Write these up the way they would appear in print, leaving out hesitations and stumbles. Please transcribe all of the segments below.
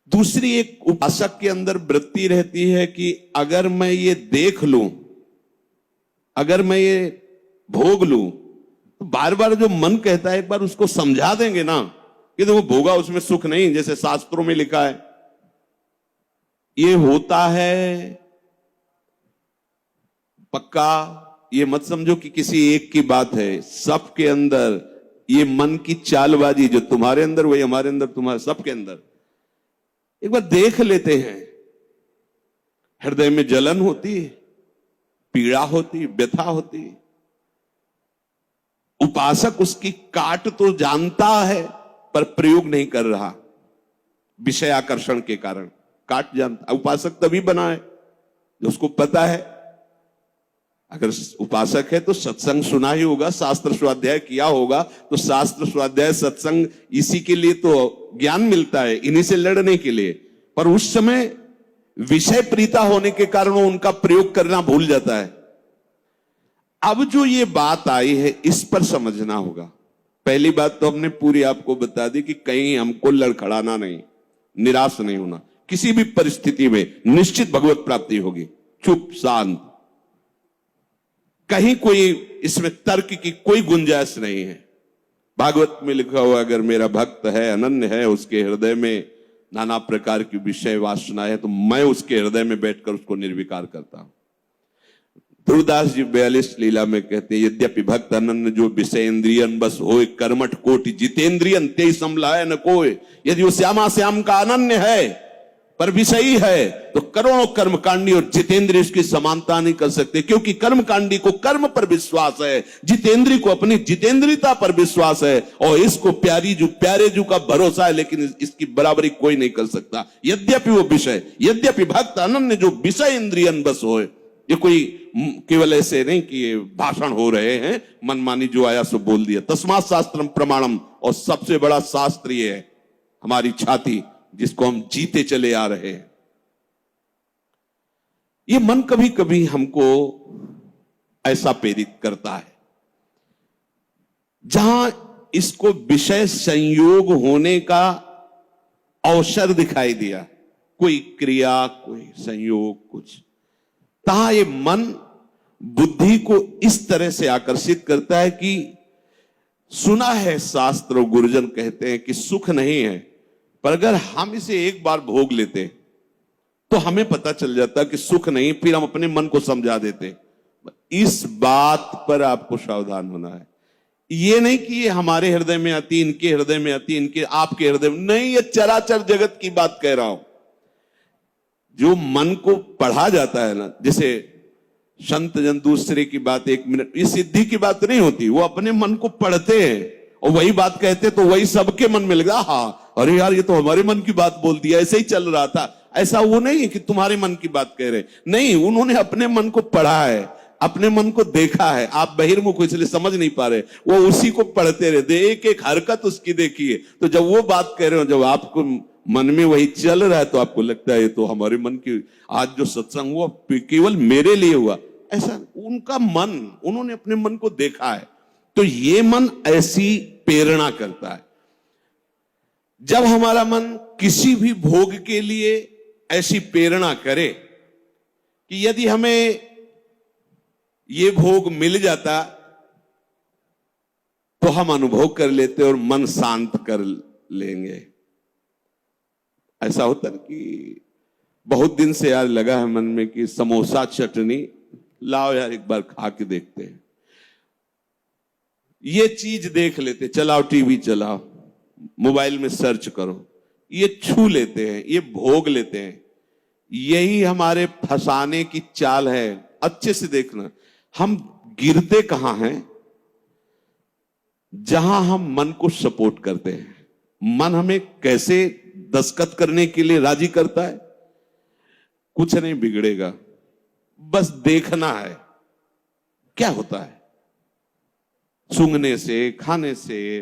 दूसरी एक उपासक के अंदर वृत्ति रहती है कि अगर मैं ये देख लूं, अगर मैं ये भोग लूं, तो बार बार जो मन कहता है एक बार उसको समझा देंगे ना कि देखो भोगा उसमें सुख नहीं, जैसे शास्त्रों में लिखा है। ये होता है पक्का, ये मत समझो कि किसी एक की बात है, सबके अंदर ये मन की चालबाजी जो तुम्हारे अंदर वही हमारे अंदर, तुम्हारे सबके अंदर। एक बार देख लेते हैं, हृदय में जलन होती है, पीड़ा होती, व्यथा होती। उपासक उसकी काट तो जानता है पर प्रयोग नहीं कर रहा, विषय आकर्षण के कारण काट जानता। उपासक तभी बना है जो उसको पता है। अगर उपासक है तो सत्संग सुना ही होगा, शास्त्र स्वाध्याय किया होगा, तो शास्त्र स्वाध्याय सत्संग इसी के लिए तो ज्ञान मिलता है, इन्हीं से लड़ने के लिए। पर उस समय विषय प्रीता होने के कारण वो उनका प्रयोग करना भूल जाता है। अब जो ये बात आई है इस पर समझना होगा। पहली बात तो हमने पूरी आपको बता दी कि कहीं हमको लड़खड़ाना नहीं, निराश नहीं होना, किसी भी परिस्थिति में निश्चित भगवत प्राप्ति होगी। चुप शांत, कहीं कोई इसमें तर्क की कोई गुंजाइश नहीं है। भागवत में लिखा हुआ अगर मेरा भक्त है, अनन्य है, उसके हृदय में नाना प्रकार की विषय वासना है, तो मैं उसके हृदय में बैठकर उसको निर्विकार करता हूं। ध्रुवदास जी 42 लीला में कहते हैं, यद्यपि भक्त अनन्य जो विषय इंद्रियन बस होए, कर्मठ कोटि जितेंद्रियन ते समलाय न कोय। यदि वो श्यामा श्याम का अनन्य है पर विषयी है तो करोड़ों कर्मकांडी और जितेंद्रिय इसकी समानता नहीं कर सकते, क्योंकि कर्मकांडी को कर्म पर विश्वास है, जितेंद्रिय को अपनी जितेंद्रियता पर विश्वास है, और इसको प्यारे जू का भरोसा है, लेकिन इसकी बराबरी कोई नहीं कर सकता। यद्यपि वो विषय, यद्यपि भक्त अनन्य जो विषय इंद्रियन बस होए। ये कोई केवल ऐसे नहीं कि ये भाषण हो रहे हैं, मनमानी जो आया सो बोल दिया। तस्मात् शास्त्रम प्रमाणम, और सबसे बड़ा शास्त्र ये है हमारी छाती, जिसको हम जीते चले आ रहे हैं। ये मन कभी कभी हमको ऐसा प्रेरित करता है जहां इसको विषय संयोग होने का अवसर दिखाई दिया, कोई क्रिया, कोई संयोग, कुछ, तहां ये मन बुद्धि को इस तरह से आकर्षित करता है कि सुना है शास्त्र और गुरुजन कहते हैं कि सुख नहीं है, पर अगर हम इसे एक बार भोग लेते तो हमें पता चल जाता कि सुख नहीं, फिर हम अपने मन को समझा देते। इस बात पर आपको सावधान होना है। ये नहीं कि ये हमारे हृदय में आती, इनके हृदय में आती, इनके आपके हृदय में नहीं, ये चराचर जगत की बात कह रहा हूं। जो मन को पढ़ा जाता है ना, जैसे संत जन दूसरे की बात 1 मिनट, ये सिद्धि की बात नहीं होती, वो अपने मन को पढ़ते हैं और वही बात कहते तो वही सबके मन में लगा, हाँ अरे यार ये तो हमारे मन की बात बोल दिया, ऐसे ही चल रहा था। ऐसा वो नहीं है कि तुम्हारे मन की बात कह रहे, नहीं, उन्होंने अपने मन को पढ़ा है, अपने मन को देखा है। आप बहिर्मुख हो इसलिए समझ नहीं पा रहे, वो उसी को पढ़ते रहते, एक एक हरकत उसकी देखिए। तो जब वो बात कह रहे हो, जब आपको मन में वही चल रहा है, तो आपको लगता है ये तो हमारे मन की, आज जो सत्संग हुआ केवल मेरे लिए हुआ, ऐसा उनका मन, उन्होंने अपने मन को देखा है। तो ये मन ऐसी प्रेरणा करता है। जब हमारा मन किसी भी भोग के लिए ऐसी प्रेरणा करे कि यदि हमें ये भोग मिल जाता तो हम अनुभव कर लेते और मन शांत कर लेंगे। ऐसा होता है कि बहुत दिन से यार लगा है मन में कि समोसा चटनी लाओ यार एक बार खा के देखते हैं, ये चीज देख लेते, चलाओ टीवी चलाओ, मोबाइल में सर्च करो, ये छू लेते हैं, ये भोग लेते हैं। यही हमारे फंसाने की चाल है। अच्छे से देखना, हम गिरते कहां हैं? जहां हम मन को सपोर्ट करते हैं। मन हमें कैसे दस्तखत करने के लिए राजी करता है? कुछ नहीं बिगड़ेगा, बस देखना है क्या होता है। सूंघने से, खाने से,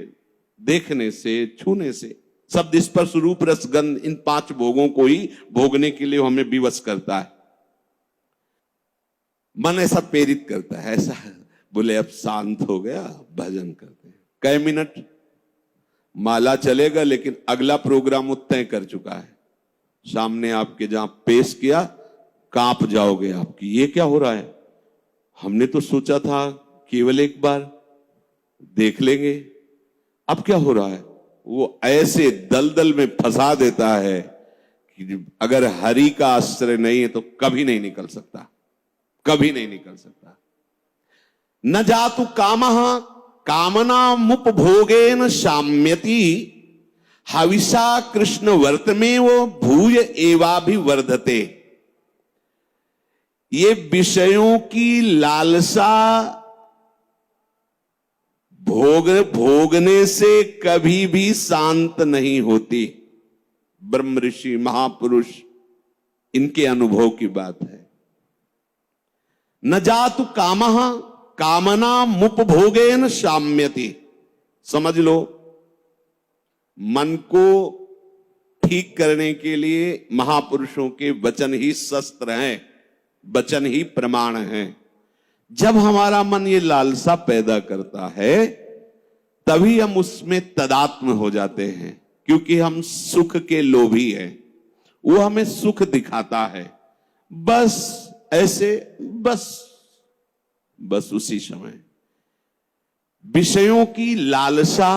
देखने से, छूने से, शब्द स्पर्श रूप रस गंध, इन 5 भोगों को ही भोगने के लिए हमें विवश करता है। मन ऐसा प्रेरित करता है, ऐसा बोले अब शांत हो गया, भजन करते हैं। कई मिनट माला चलेगा, लेकिन अगला प्रोग्राम वो तय कर चुका है। सामने आपके जहां पेश किया, कांप जाओगे आपकी, ये क्या हो रहा है? हमने तो सोचा था केवल एक बार देख लेंगे, अब क्या हो रहा है? वो ऐसे दलदल में फंसा देता है कि अगर हरि का आश्रय नहीं है तो कभी नहीं निकल सकता, कभी नहीं निकल सकता। न जातु कामः कामना मुपभोगेन शाम्यति हविषा कृष्ण वर्तमेव भूय एवाभिवर्धते। ये विषयों की लालसा भोगने से कभी भी शांत नहीं होती। ब्रह्म ऋषि महापुरुष इनके अनुभव की बात है। न जातु कामः कामना मुपभोगेन शाम्यति। समझ लो, मन को ठीक करने के लिए महापुरुषों के वचन ही शस्त्र हैं, वचन ही प्रमाण हैं। जब हमारा मन ये लालसा पैदा करता है तभी हम उसमें तदात्म हो जाते हैं, क्योंकि हम सुख के लोभी हैं। वो हमें सुख दिखाता है, बस ऐसे, बस उसी समय विषयों की लालसा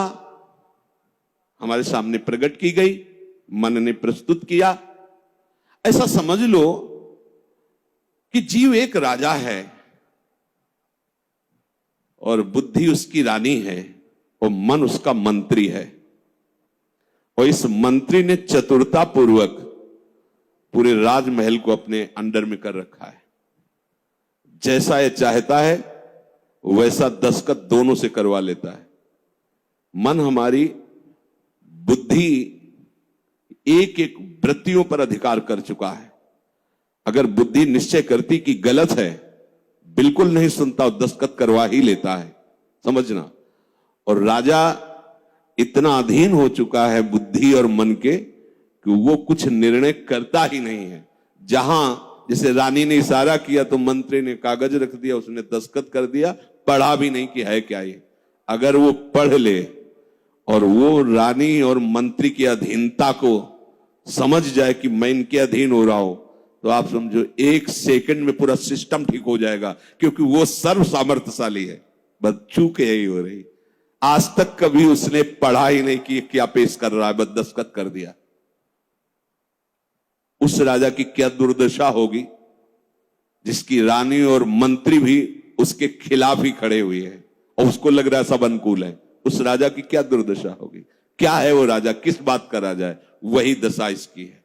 हमारे सामने प्रकट की गई, मन ने प्रस्तुत किया। ऐसा समझ लो कि जीव एक राजा है और बुद्धि उसकी रानी है और मन उसका मंत्री है। और इस मंत्री ने चतुरता पूर्वक पूरे राजमहल को अपने अंडर में कर रखा है। जैसा ये चाहता है वैसा दस्तखत दोनों से करवा लेता है। मन, हमारी बुद्धि एक एक वृत्तियों पर अधिकार कर चुका है। अगर बुद्धि निश्चय करती कि गलत है, बिल्कुल नहीं सुनता और दस्तखत करवा ही लेता है, समझना। और राजा इतना अधीन हो चुका है बुद्धि और मन के कि वो कुछ निर्णय करता ही नहीं है। जहां जैसे रानी ने इशारा किया तो मंत्री ने कागज रख दिया, उसने दस्तखत कर दिया, पढ़ा भी नहीं कि है क्या ये। अगर वो पढ़ ले और वो रानी और मंत्री की अधीनता को समझ जाए कि मैं इनके अधीन हो रहा हूं, तो आप समझो एक सेकंड में पूरा सिस्टम ठीक हो जाएगा, क्योंकि वो सर्व सामर्थ्यशाली है। बस चूक यही हो रही, आज तक कभी उसने पढ़ा ही नहीं कि क्या पेश कर रहा है, बस दस्तखत कर दिया। उस राजा की क्या दुर्दशा होगी जिसकी रानी और मंत्री भी उसके खिलाफ ही खड़े हुए हैं और उसको लग रहा है सब अनुकूल है। उस राजा की क्या दुर्दशा होगी? क्या है वो राजा, किस बात का राजा है? वही दशा इसकी है।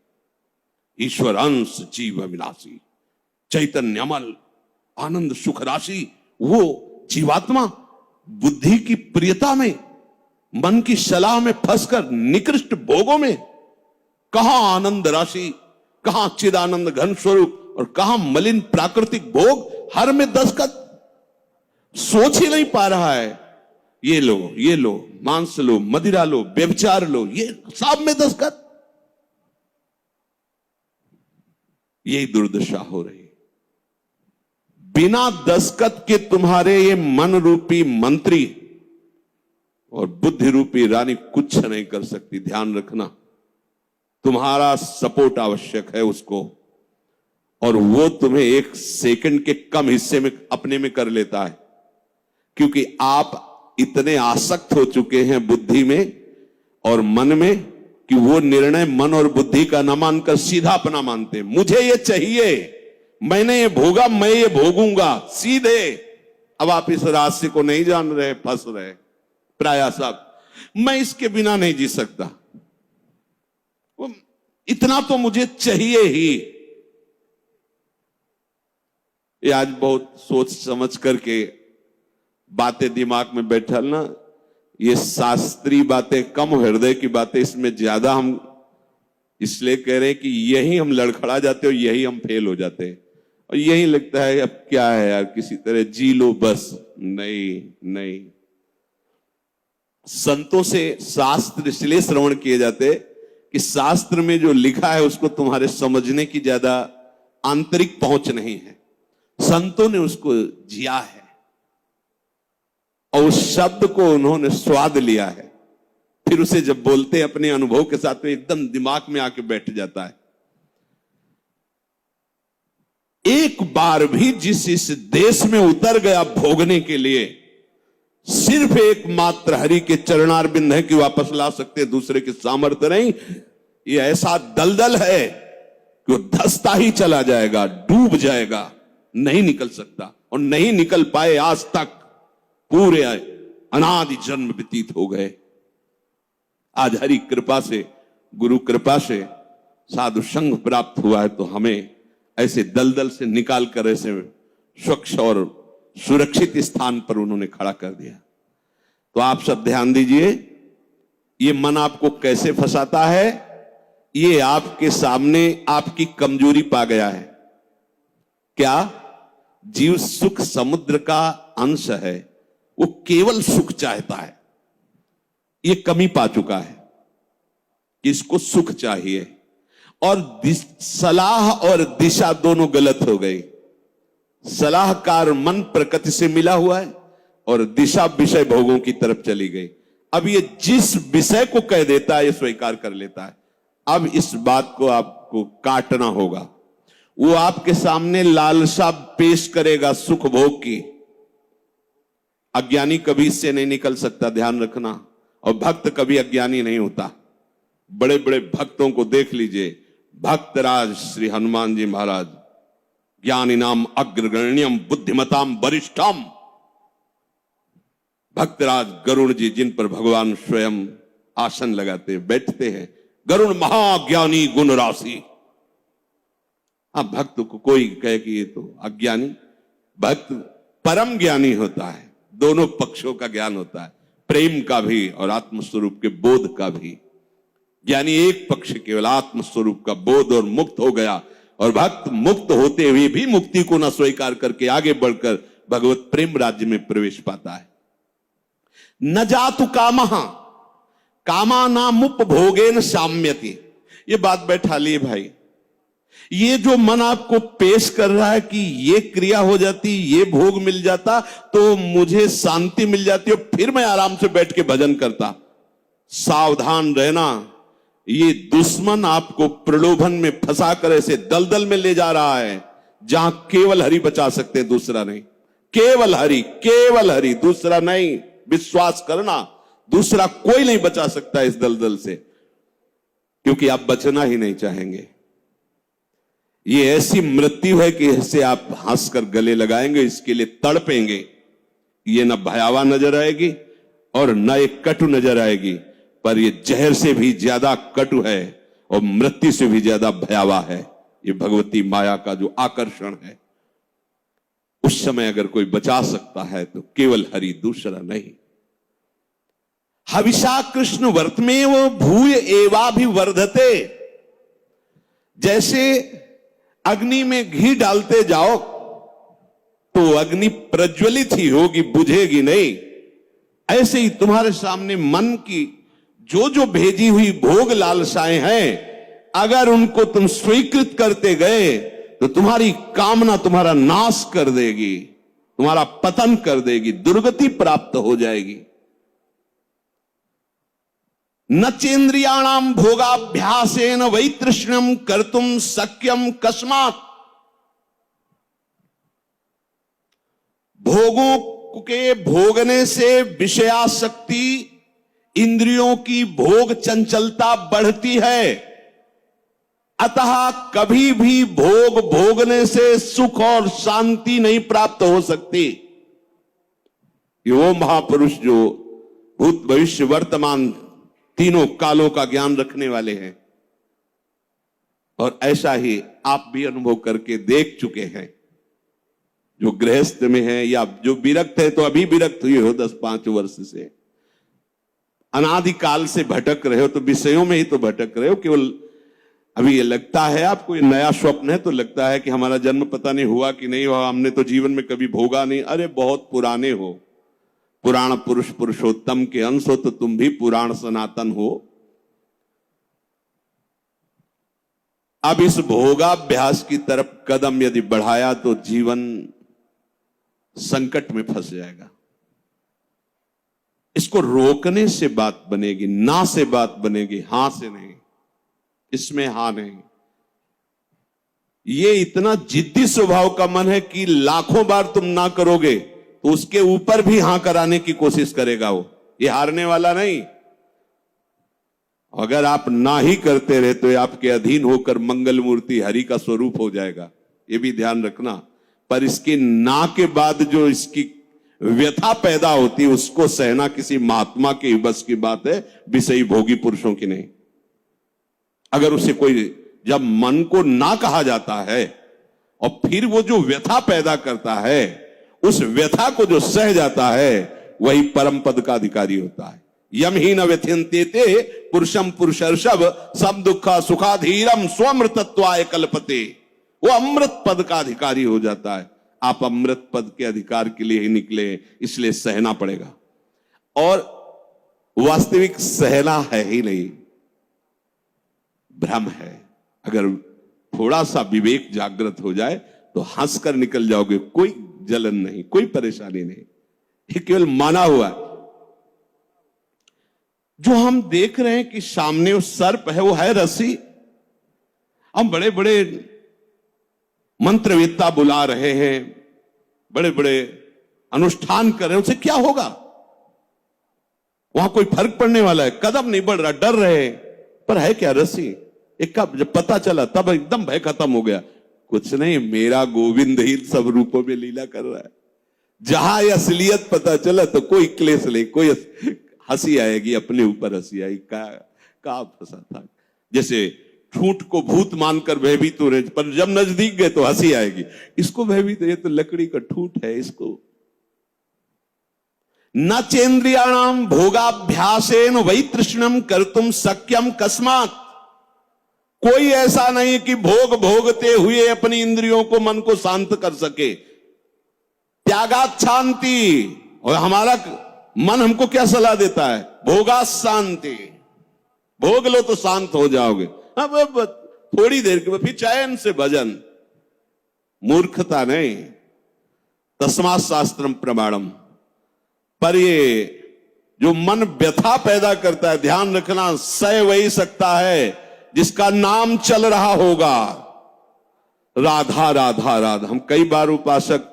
ईश्वर अंश जीव अविनाशी चैतन्यमल आनंद सुख राशि। वो जीवात्मा बुद्धि की प्रियता में, मन की सलाह में फंसकर निकृष्ट भोगों में, कहां आनंद राशि, कहां चिदानंद घन स्वरूप और कहां मलिन प्राकृतिक भोग, हर में दस्तखत। सोच ही नहीं पा रहा है, ये लो, मांस लो, मदिरा लो, व्यभिचार लो, ये सब में दस्तखत। यही दुर्दशा हो रही। बिना दस्तखत के तुम्हारे ये मन रूपी मंत्री और बुद्धि रूपी रानी कुछ नहीं कर सकती। ध्यान रखना, तुम्हारा सपोर्ट आवश्यक है उसको, और वो तुम्हें एक सेकंड के कम हिस्से में अपने में कर लेता है, क्योंकि आप इतने आसक्त हो चुके हैं बुद्धि में और मन में कि वो निर्णय मन और बुद्धि का न मानकर सीधा अपना मानते हैं। मुझे ये चाहिए, मैंने ये भोगा, मैं ये भोगूंगा, सीधे। अब आप इस रास्ते को नहीं जान रहे, फंस रहे प्राय सब। मैं इसके बिना नहीं जी सकता, इतना तो मुझे चाहिए ही। ये आज बहुत सोच समझ करके बातें दिमाग में बैठलना, ये शास्त्रीय बातें कम, हृदय की बातें इसमें ज्यादा हम इसलिए कह रहे हैं कि यही हम लड़खड़ा जाते हैं और यही हम फेल हो जाते हैं। और यही लगता है अब क्या है यार, किसी तरह जी लो बस। नहीं, संतों से शास्त्र इसलिए श्रवण किए जाते कि शास्त्र में जो लिखा है उसको तुम्हारे समझने की ज्यादा आंतरिक पहुंच नहीं है। संतों ने उसको जिया है और उस शब्द को उन्होंने स्वाद लिया है, फिर उसे जब बोलते अपने अनुभव के साथ तो एकदम दिमाग में आके बैठ जाता है। एक बार भी जिस इस देश में उतर गया भोगने के लिए, सिर्फ एकमात्र हरि के चरणारविंद है कि वापस ला सकते, दूसरे के सामर्थ्य नहीं। ये ऐसा दलदल है कि वो धंसता ही चला जाएगा, डूब जाएगा, नहीं निकल सकता, और नहीं निकल पाए आज तक। पूरे अनादि जन्म व्यतीत हो गए। आज हरि कृपा से, गुरु कृपा से साधु संग प्राप्त हुआ है, तो हमें ऐसे दलदल से निकाल कर ऐसे स्वच्छ और सुरक्षित स्थान पर उन्होंने खड़ा कर दिया। तो आप सब ध्यान दीजिए, ये मन आपको कैसे फंसाता है। ये आपके सामने आपकी कमजोरी पा गया है। क्या? जीव सुख समुद्र का अंश है, वो केवल सुख चाहता है। ये कमी पा चुका है कि इसको सुख चाहिए, और सलाह और दिशा दोनों गलत हो गई। सलाहकार मन प्रकृति से मिला हुआ है और दिशा विषय भोगों की तरफ चली गई। अब ये जिस विषय को कह देता है ये स्वीकार कर लेता है। अब इस बात को आपको काटना होगा। वो आपके सामने लालसा पेश करेगा सुख भोग की। अज्ञानी कभी इससे नहीं निकल सकता, ध्यान रखना। और भक्त कभी अज्ञानी नहीं होता। बड़े बड़े भक्तों को देख लीजिए। भक्तराज श्री हनुमान जी महाराज, ज्ञानी नाम अग्रगण्यम बुद्धिमताम वरिष्ठम। भक्तराज गरुड़ जी, जिन पर भगवान स्वयं आसन लगाते बैठते हैं, गरुड़ महाज्ञानी गुण राशि। अब भक्त को कोई कहे कि ये तो अज्ञानी, भक्त परम ज्ञानी होता है। दोनों पक्षों का ज्ञान होता है, प्रेम का भी और आत्मस्वरूप के बोध का भी। ज्ञानी एक पक्ष केवल आत्मस्वरूप का बोध और मुक्त हो गया, और भक्त मुक्त होते हुए भी मुक्ति को न स्वीकार करके आगे बढ़कर भगवत प्रेम राज्य में प्रवेश पाता है। न जातु कामः कामानामुपभोगेन साम्यति। ये बात बैठा लिए भाई। ये जो मन आपको पेश कर रहा है कि ये क्रिया हो जाती, ये भोग मिल जाता तो मुझे शांति मिल जाती और फिर मैं आराम से बैठ के भजन करता। सावधान रहना, ये दुश्मन आपको प्रलोभन में फंसा कर ऐसे दलदल में ले जा रहा है जहां केवल हरि बचा सकते, दूसरा नहीं। केवल हरि, केवल हरि, दूसरा नहीं। विश्वास करना, दूसरा कोई नहीं बचा सकता इस दलदल से, क्योंकि आप बचना ही नहीं चाहेंगे। ये ऐसी मृत्यु है कि इससे आप हंसकर गले लगाएंगे, इसके लिए तड़पेंगे। ये न भयावह नजर आएगी और न एक कटु नजर आएगी, पर ये जहर से भी ज्यादा कटु है और मृत्यु से भी ज्यादा भयावह है। ये भगवती माया का जो आकर्षण है, उस समय अगर कोई बचा सकता है तो केवल हरि, दूसरा नहीं। हविषा कृष्ण वर्तमेव भूय एवाभिवर्धते। जैसे अग्नि में घी डालते जाओ तो अग्नि प्रज्वलित ही होगी, बुझेगी नहीं। ऐसे ही तुम्हारे सामने मन की जो जो भेजी हुई भोग लालसाएं हैं, अगर उनको तुम स्वीकृत करते गए तो तुम्हारी कामना तुम्हारा नाश कर देगी, तुम्हारा पतन कर देगी, दुर्गति प्राप्त हो जाएगी। न चेन्द्रियाणाम भोगाभ्यासेन वैतृष्ण्यम कर्तुम शक्यम कस्मात्। भोगों के भोगने से विषयासक्ति, इंद्रियों की भोग चंचलता बढ़ती है। अतः कभी भी भोग भोगने से सुख और शांति नहीं प्राप्त हो सकती। ये वो महापुरुष जो भूत भविष्य वर्तमान तीनों कालों का ज्ञान रखने वाले हैं, और ऐसा ही आप भी अनुभव करके देख चुके हैं। जो गृहस्थ में है या जो विरक्त है, तो अभी विरक्त हुए हो 10-5 वर्ष से, अनादिकाल से भटक रहे हो, तो विषयों में ही तो भटक रहे हो। केवल अभी ये लगता है आपको, ये नया स्वप्न है तो लगता है कि हमारा जन्म पता नहीं हुआ कि नहीं हुआ, हमने तो जीवन में कभी भोगा नहीं। अरे बहुत पुराने हो, पुराण पुरुष पुरुषोत्तम के अंश हो, तो तुम भी पुराण सनातन हो। अब इस भोगाभ्यास की तरफ कदम यदि बढ़ाया तो जीवन संकट में फंस जाएगा। इसको रोकने से बात बनेगी, ना से बात बनेगी, हां से नहीं। इसमें हां नहीं। ये इतना जिद्दी स्वभाव का मन है कि लाखों बार तुम ना करोगे तो उसके ऊपर भी हां कराने की कोशिश करेगा वो। ये हारने वाला नहीं। अगर आप ना ही करते रहे तो आपके अधीन होकर मंगल मूर्ति हरि का स्वरूप हो जाएगा, ये भी ध्यान रखना। पर इसके ना के बाद जो इसकी व्यथा पैदा होती है उसको सहना किसी महात्मा के बस की बात है, विषयी भोगी पुरुषों की नहीं। अगर उसे कोई, जब मन को ना कहा जाता है और फिर वो जो व्यथा पैदा करता है, उस व्यथा को जो सह जाता है वही परम पद का अधिकारी होता है। यम ही न व्यथ्यन्ते पुरुषम पुरुषर्षभ सब दुखा सुखाधीरम स्वमृतत्वाय कल्पते। वो अमृत पद का अधिकारी हो जाता है। आप अमृत पद के अधिकार के लिए ही निकले, इसलिए सहना पड़ेगा। और वास्तविक सहना है ही नहीं, भ्रम है। अगर थोड़ा सा विवेक जागृत हो जाए तो हंसकर निकल जाओगे, कोई जलन नहीं, कोई परेशानी नहीं। ये केवल माना हुआ है। जो हम देख रहे हैं कि सामने वो सर्प है, वो है रस्सी। हम बड़े बड़े मंत्रवेत्ता बुला रहे हैं, बड़े बड़े अनुष्ठान कर रहे हैं, उससे क्या होगा? वहां कोई फर्क पड़ने वाला है? कदम नहीं बढ़ रहा, डर रहे हैं, पर है क्या रस्सी। एक का जब पता चला तब एकदम भय खत्म हो गया। कुछ नहीं, मेरा गोविंद ही सब रूपों में लीला कर रहा है। जहां ये असलियत पता चला तो कोई क्लेश नहीं, कोई हंसी आएगी, अपने ऊपर हंसी आई। का फंसा था। जैसे ठूंठ को भूत मानकर भयभीत हो रहे, पर जब नजदीक गए तो हंसी आएगी। इसको भयभीत, ये तो लकड़ी का ठूंठ है। इसको न चेन्द्रियाणाम भोगाभ्यासेन वै तृष्णम कर्तुम शक्यम कस्मात्। कोई ऐसा नहीं कि भोग भोगते हुए अपनी इंद्रियों को, मन को शांत कर सके। त्यागात शांति। और हमारा मन हमको क्या सलाह देता है? भोगा शांति। भोग लो तो शांत हो जाओगे। अब थोड़ी देर के बाद फिर चैन से भजन। मूर्खता नहीं, तस्मात् शास्त्रम प्रमाणम। पर ये जो मन व्यथा पैदा करता है, ध्यान रखना, सह वही सकता है जिसका नाम चल रहा होगा। राधा राधा राधा। हम कई बार उपासक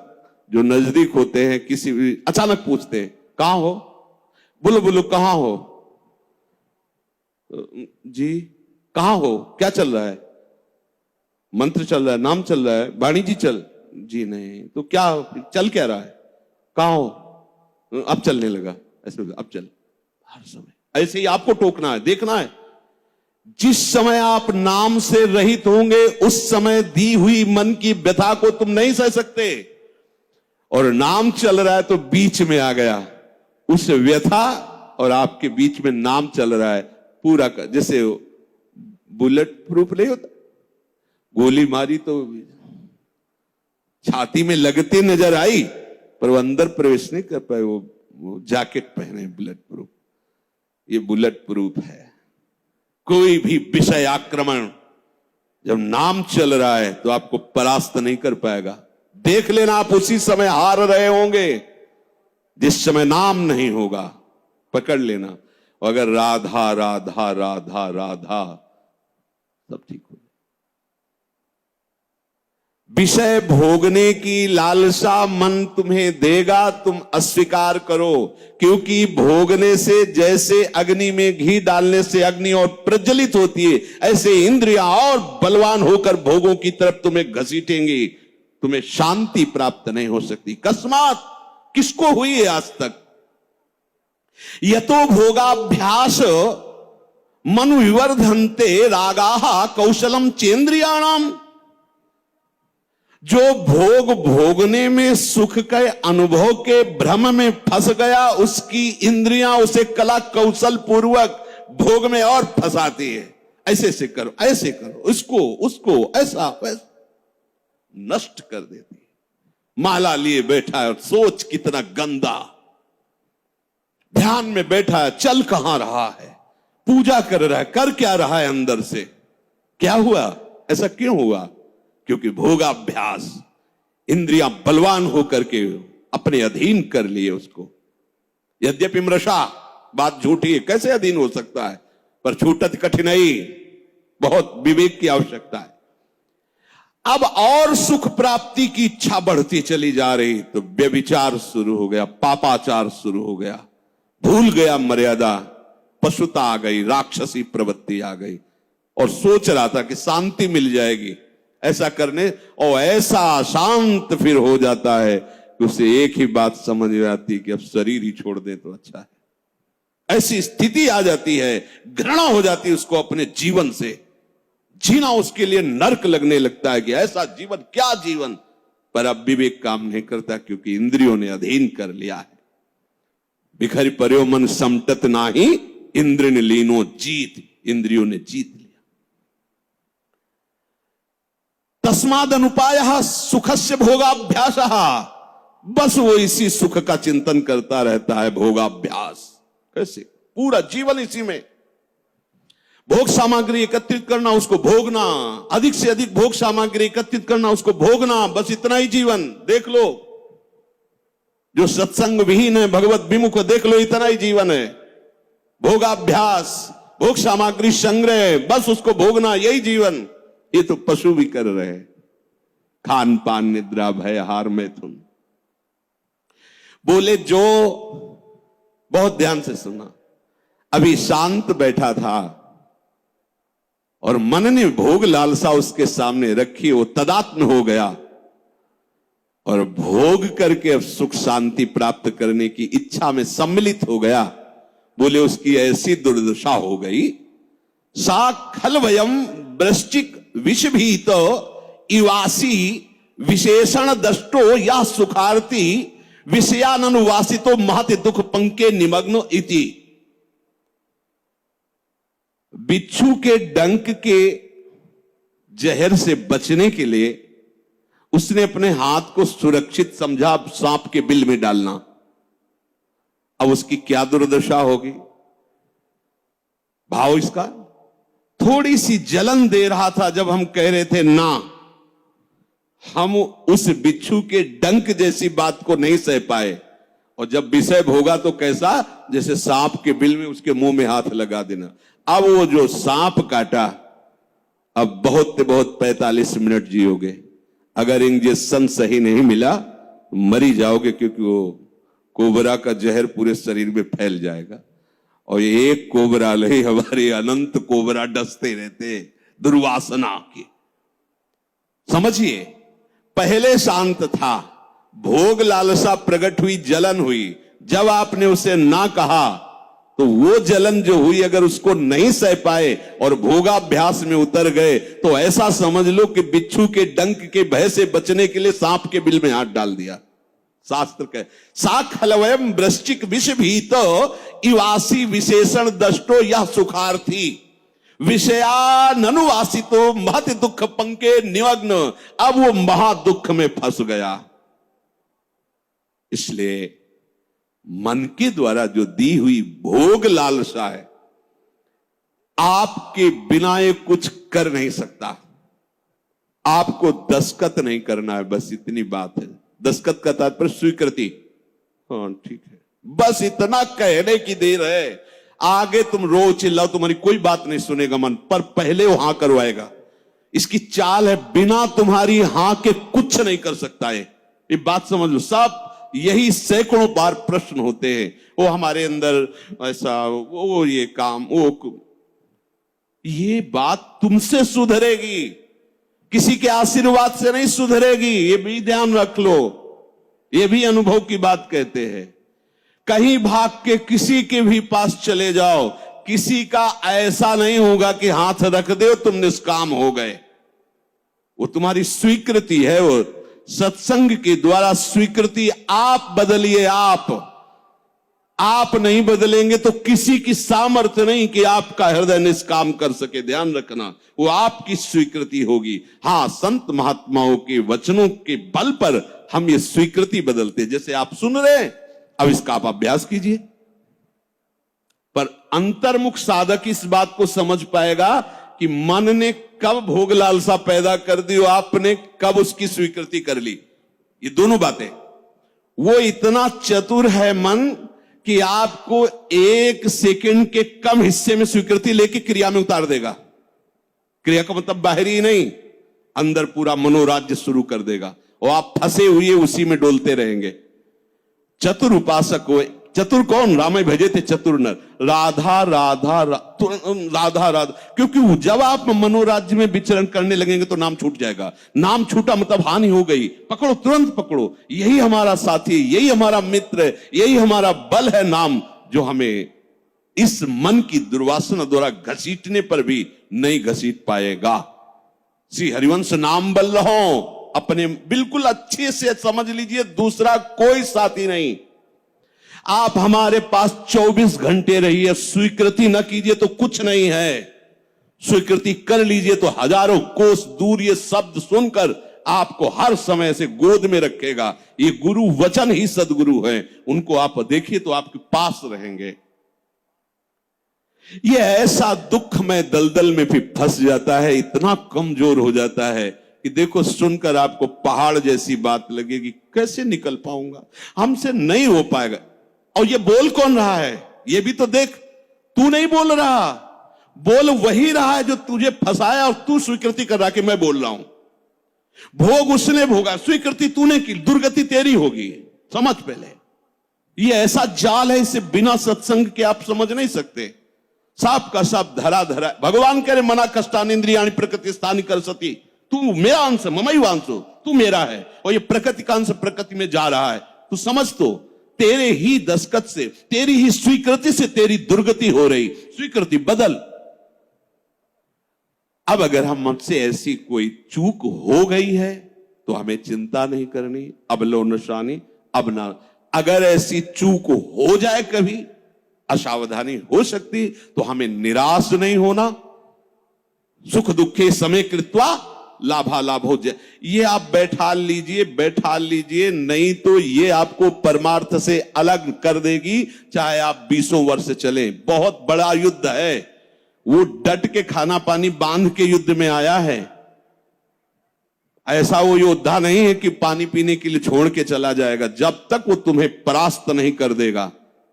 जो नजदीक होते हैं, किसी भी अचानक पूछते हैं, कहां हो? बोलो बोलो, कहां हो? जी कहां हो? क्या चल रहा है? मंत्र चल रहा है, नाम चल रहा है, वाणी जी चल। जी नहीं, तो क्या चल क्या रहा है? कहां हो? अब चलने लगा। ऐसे अब चल। हर समय ऐसे ही आपको टोकना है, देखना है। जिस समय आप नाम से रहित होंगे उस समय दी हुई मन की व्यथा को तुम नहीं सह सकते। और नाम चल रहा है तो बीच में आ गया, उस व्यथा और आपके बीच में नाम चल रहा है पूरा का। जैसे बुलेट प्रूफ नहीं होता, गोली मारी तो छाती में लगते नजर आई पर वो अंदर प्रवेश नहीं कर पाए। वो जैकेट पहने बुलेट प्रूफ। ये बुलेट प्रूफ है। कोई भी विषय आक्रमण जब नाम चल रहा है तो आपको परास्त नहीं कर पाएगा। देख लेना, आप उसी समय हार रहे होंगे जिस समय नाम नहीं होगा। पकड़ लेना। अगर राधा राधा राधा राधा, सब ठीक हो। विषय भोगने की लालसा मन तुम्हें देगा, तुम अस्वीकार करो। क्योंकि भोगने से जैसे अग्नि में घी डालने से अग्नि और प्रज्वलित होती है, ऐसे इंद्रियां और बलवान होकर भोगों की तरफ तुम्हें घसीटेंगी। तुम्हें शांति प्राप्त नहीं हो सकती। कस्मात, किसको हुई है आज तक? यतो भोगाभ्यास मनु विवर्धन्ते रागाः कौशलम चेन्द्रियाणाम। जो भोग भोगने में सुख के अनुभव के भ्रम में फंस गया, उसकी इंद्रियां उसे कला कौशल पूर्वक भोग में और फंसाती है। ऐसे से करो, ऐसे करो, इसको उसको, ऐसा वैसा, नष्ट कर देती है। माला लिए बैठा है और सोच कितना गंदा। ध्यान में बैठा है, चल कहां रहा है? पूजा कर रहा है, कर क्या रहा है अंदर से? क्या हुआ? ऐसा क्यों हुआ? क्योंकि भोगाभ्यास, इंद्रियां बलवान होकर के अपने अधीन कर लिए उसको। यद्यपि मृषा, बात झूठी है, कैसे अधीन हो सकता है? पर छूटत कठिनाई, बहुत विवेक की आवश्यकता है। अब और सुख प्राप्ति की इच्छा बढ़ती चली जा रही, तो व्यभिचार शुरू हो गया, पापाचार शुरू हो गया, भूल गया मर्यादा, पशुता आ गई, राक्षसी प्रवृत्ति आ गई, और सोच रहा था कि शांति मिल जाएगी ऐसा करने, और ऐसा शांत फिर हो जाता है कि उसे एक ही बात समझ में आती कि अब शरीर ही छोड़ दे तो अच्छा है। ऐसी स्थिति आ जाती है, घृणा हो जाती है उसको अपने जीवन से, जीना उसके लिए नरक लगने लगता है कि ऐसा जीवन, क्या जीवन। पर अब विवेक काम नहीं करता, क्योंकि इंद्रियों ने अधीन कर लिया है। बिखर पर्यो मन समटत नाही, इंद्र ने लीनो जीत, इंद्रियों ने जीत लिया। तस्माद अनुपाय सुखस्य भोगाभ्यास, बस वो इसी सुख का चिंतन करता रहता है, भोगाभ्यास। कैसे? पूरा जीवन इसी में, भोग सामग्री एकत्रित करना, उसको भोगना, अधिक से अधिक भोग सामग्री एकत्रित करना, उसको भोगना, बस इतना ही जीवन। देख लो जो सत्संग विहीन है, भगवत विमुख, देख लो इतना ही जीवन है। भोगाभ्यास, भोग सामग्री संग्रह, बस उसको भोगना, यही जीवन। ये तो पशु भी कर रहे हैं, खान पान निद्रा भय हार मैथुन। बोले जो, बहुत ध्यान से सुना, अभी शांत बैठा था और मन ने भोग लालसा उसके सामने रखी, वो तदात्म हो गया और भोग करके अब सुख शांति प्राप्त करने की इच्छा में सम्मिलित हो गया। बोले उसकी ऐसी दुर्दशा हो गई, सा खलवयम वृश्चिक विषभीत इवासी विशेषण दष्टो या सुखार्थी विषयानुवासितो महति दुख पंके निमग्न इति। बिच्छू के डंक के जहर से बचने के लिए उसने अपने हाथ को सुरक्षित समझा सांप के बिल में डालना। अब उसकी क्या दुर्दशा होगी? भाव इसका, थोड़ी सी जलन दे रहा था जब हम कह रहे थे ना, हम उस बिच्छू के डंक जैसी बात को नहीं सह पाए, और जब विषय भोगा तो कैसा, जैसे सांप के बिल में उसके मुंह में हाथ लगा देना। अब वो जो सांप काटा, अब बहुत 45 मिनट जियोगे, अगर इंजेक्शन सही नहीं मिला मरी जाओगे, क्योंकि वो कोबरा का जहर पूरे शरीर में फैल जाएगा। और ये एक कोबरा नहीं, हमारे अनंत कोबरा डसते रहते दुर्वासना के। समझिए, पहले शांत था, भोग लालसा प्रकट हुई, जलन हुई, जब आपने उसे ना कहा तो वो जलन जो हुई, अगर उसको नहीं सह पाए और भोगाभ्यास में उतर गए, तो ऐसा समझ लो कि बिच्छू के डंक के भय से बचने के लिए सांप के बिल में हाथ डाल दिया। शास्त्र कहे सा खलवयम वृश्चिक विष भीत इवासी विशेषण दष्टो यह सुखार्थी विषयानुवासितो महत दुख पंके निमग्न। अब वो महा दुख में फंस गया। इसलिए मन के द्वारा जो दी हुई भोग लालसा है, आपके बिना ये कुछ कर नहीं सकता। आपको दस्तखत नहीं करना है, बस इतनी बात है। दस्तखत का तात्पर्य स्वीकृति। हाँ ठीक है, बस इतना कहने की देर है। आगे तुम रो चिल्लाओ, तुम्हारी कोई बात नहीं सुनेगा मन, पर पहले वो हां करवाएगा। इसकी चाल है, बिना तुम्हारी हां के कुछ नहीं कर सकता है। ये बात समझ लो। सब यही सैकड़ों बार प्रश्न होते हैं, वो हमारे अंदर ऐसा, वो ये काम, वो ये बात तुमसे सुधरेगी, किसी के आशीर्वाद से नहीं सुधरेगी। ये भी ध्यान रख लो, ये भी अनुभव की बात कहते हैं। कहीं भाग के किसी के भी पास चले जाओ, किसी का ऐसा नहीं होगा कि हाथ रख दे तुम निष्काम हो गए। वो तुम्हारी स्वीकृति है, वो सत्संग के द्वारा स्वीकृति। आप बदलिए, आप नहीं बदलेंगे तो किसी की सामर्थ्य नहीं कि आपका हृदय निष्काम कर सके। ध्यान रखना, वो आपकी स्वीकृति होगी। हां, संत महात्माओं के वचनों के बल पर हम ये स्वीकृति बदलते। जैसे आप सुन रहे हैं, अब इसका आप अभ्यास कीजिए। पर अंतर्मुख साधक इस बात को समझ पाएगा कि मन ने कब भोग लालसा पैदा कर दी और आपने कब उसकी स्वीकृति कर ली। ये दोनों बातें। वो इतना चतुर है मन कि आपको 1 सेकंड के कम हिस्से में स्वीकृति लेके क्रिया में उतार देगा। क्रिया का मतलब बाहरी नहीं, अंदर पूरा मनोराज्य शुरू कर देगा और आप फंसे हुए उसी में डोलते रहेंगे। चतुर उपासक हो, चतुर कौन? रामे भजे थे चतुर नर, राधा राधा राधा राधा। क्योंकि जब आप मनोराज्य में विचरण करने लगेंगे तो नाम छूट जाएगा। नाम छूटा मतलब हानि हो गई। पकड़ो, तुरंत पकड़ो। यही हमारा साथी, यही हमारा मित्र, यही हमारा बल है नाम, जो हमें इस मन की दुर्वासना द्वारा घसीटने पर भी नहीं घसीट पाएगा। श्री हरिवंश नाम बल रहो अपने, बिल्कुल अच्छे से समझ लीजिए, दूसरा कोई साथी नहीं। आप हमारे पास 24 घंटे रहिए, स्वीकृति न कीजिए तो कुछ नहीं है, स्वीकृति कर लीजिए तो हजारों कोस दूर ये शब्द सुनकर आपको हर समय से गोद में रखेगा। ये गुरु वचन ही सदगुरु है, उनको आप देखिए तो आपके पास रहेंगे। ये ऐसा दुख में दलदल में भी फंस जाता है, इतना कमजोर हो जाता है कि देखो सुनकर आपको पहाड़ जैसी बात लगेगी, कैसे निकल पाऊंगा, हमसे नहीं हो पाएगा। और ये बोल कौन रहा है? ये भी तो देख, तू नहीं बोल रहा, बोल वही रहा है जो तुझे फंसाया और तू स्वीकृति कर रहा कि मैं बोल रहा हूं। भोग उसने भोगा, स्वीकृति तूने की, दुर्गति तेरी होगी। समझ पहले, ये ऐसा जाल है, इसे बिना सत्संग के आप समझ नहीं सकते। साफ का साफ धरा धरा। भगवान कह रहे मना कष्टान इंद्रियाणि प्रकृति स्थानी कर सती, तू मेरा अंश, ममई वांसो, तू मेरा है, और ये प्रकृति का अंश प्रकृति में जा रहा है। तू समझ, तो तेरे ही दस्तखत से, तेरी ही स्वीकृति से तेरी दुर्गति हो रही। स्वीकृति बदल। अब अगर हम हमसे ऐसी कोई चूक हो गई है तो हमें चिंता नहीं करनी, अब लो नशानी अब ना। अगर ऐसी चूक हो जाए, कभी असावधानी हो सकती, तो हमें निराश नहीं होना। सुख दुखे समय कृत्वा लाभा लाभ हो जाए, ये आप बैठा लीजिए, नहीं तो ये आपको परमार्थ से अलग कर देगी, चाहे आप 20 वर्ष चले। बहुत बड़ा युद्ध है वो, डट के खाना पानी बांध के युद्ध में आया है। ऐसा वो योद्धा नहीं है कि पानी पीने के लिए छोड़ के चला जाएगा। जब तक वो तुम्हें परास्त नहीं कर देगा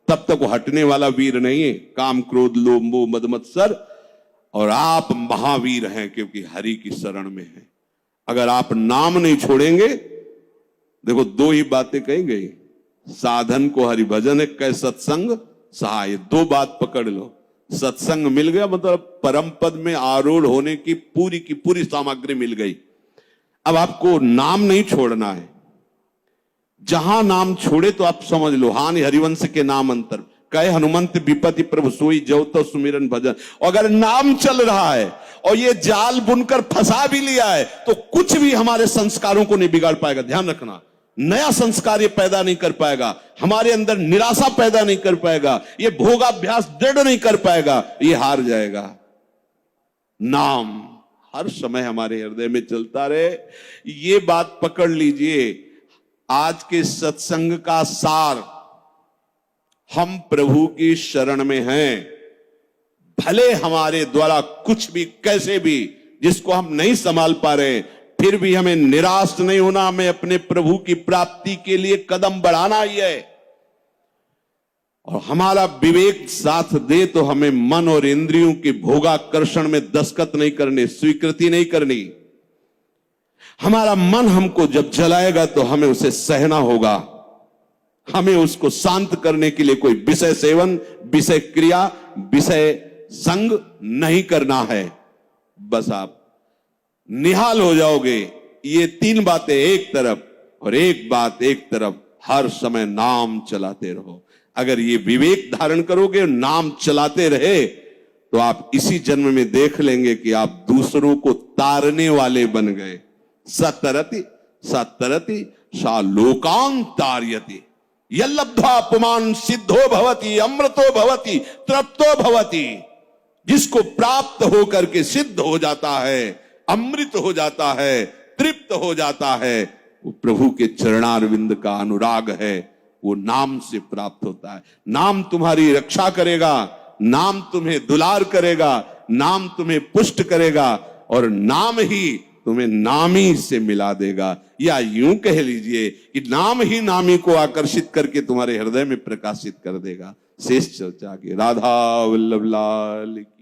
तब तक वो हटने वाला वीर नहीं है। काम क्रोध लोभ मोह मद मत्सर, और आप महावीर हैं क्योंकि हरि की शरण में हैं। अगर आप नाम नहीं छोड़ेंगे, देखो दो ही बातें कही गई, साधन को हरि भजन है, कै सत्संग सहाय। दो बात पकड़ लो, सत्संग मिल गया मतलब परम पद में आरूढ़ होने की पूरी सामग्री मिल गई। अब आपको नाम नहीं छोड़ना है। जहां नाम छोड़े तो आप समझ लो, हानि हरिवंश के नाम अंतर कहे हनुमंत विपत्ति प्रभु सोई जव तो सुमिरन भजन। अगर नाम चल रहा है और ये जाल बुनकर फंसा भी लिया है तो कुछ भी हमारे संस्कारों को नहीं बिगाड़ पाएगा। ध्यान रखना, नया संस्कार ये पैदा नहीं कर पाएगा, हमारे अंदर निराशा पैदा नहीं कर पाएगा, ये भोगाभ्यास दृढ़ नहीं कर पाएगा, ये हार जाएगा। नाम हर समय हमारे हृदय में चलता रहे, ये बात पकड़ लीजिए। आज के सत्संग का सार, हम प्रभु की शरण में हैं। भले हमारे द्वारा कुछ भी कैसे भी, जिसको हम नहीं संभाल पा रहे, फिर भी हमें निराश नहीं होना, हमें अपने प्रभु की प्राप्ति के लिए कदम बढ़ाना ही है। और हमारा विवेक साथ दे तो हमें मन और इंद्रियों के भोगाकर्षण में दस्तखत नहीं करने, स्वीकृति नहीं करनी। हमारा मन हमको जब जलाएगा तो हमें उसे सहना होगा। हमें उसको शांत करने के लिए कोई विषय सेवन, विषय क्रिया, विषय संग नहीं करना है। बस आप निहाल हो जाओगे। ये तीन बातें एक तरफ और एक बात एक तरफ, हर समय नाम चलाते रहो। अगर ये विवेक धारण करोगे, नाम चलाते रहे, तो आप इसी जन्म में देख लेंगे कि आप दूसरों को तारने वाले बन गए। सतरति सतरति सा लोकान तारयति यल्लब्ध्वा पुमान सिद्धो भवति अमृतो भवति तृप्तो भवति। जिसको प्राप्त होकर के सिद्ध हो जाता है, अमृत हो जाता है, तृप्त हो जाता है, वो प्रभु के चरणारविंद का अनुराग है, वो नाम से प्राप्त होता है। नाम तुम्हारी रक्षा करेगा, नाम तुम्हें दुलार करेगा, नाम तुम्हें पुष्ट करेगा, और नाम ही तुम्हें नामी से मिला देगा। या यूं कह लीजिए कि नाम ही नामी को आकर्षित करके तुम्हारे हृदय में प्रकाशित कर देगा। शेष चर्चा की। राधा वल्लभ लाल की।